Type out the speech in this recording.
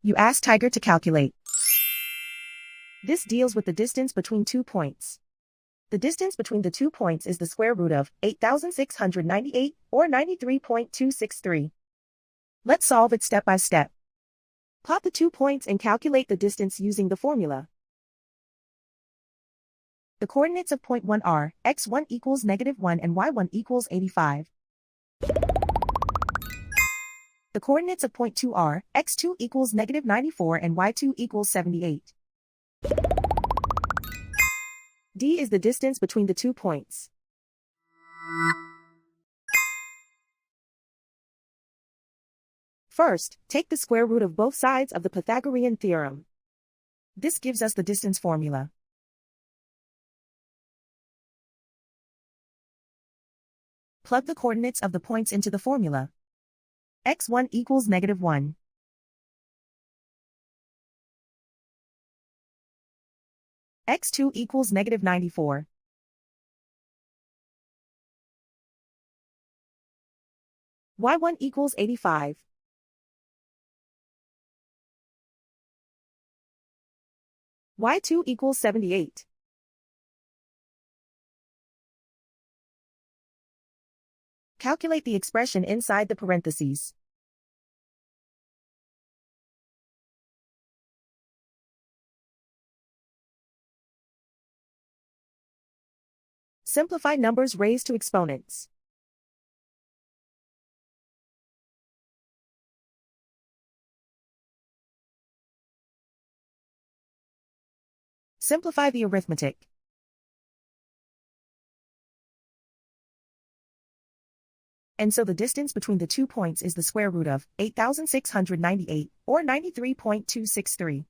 You ask Tiger to calculate. This deals with the distance between 2 points. The distance between the 2 points is the square root of 8,698, or 93.263. Let's solve it step by step. Plot the 2 points and calculate the distance using the formula. The coordinates of point 1 are x1 equals -1 and y1 equals 85. The coordinates of point 2 are x2 equals -94 and y2 equals 78. D is the distance between the 2 points. First, take the square root of both sides of the Pythagorean theorem. This gives us the distance formula. Plug the coordinates of the points into the formula. x1 equals -1. x2 equals -94. y1 equals 85. y2 equals 78. Calculate the expression inside the parentheses. Simplify numbers raised to exponents. Simplify the arithmetic. And so the distance between the 2 points is the square root of 8,698, or 93.263.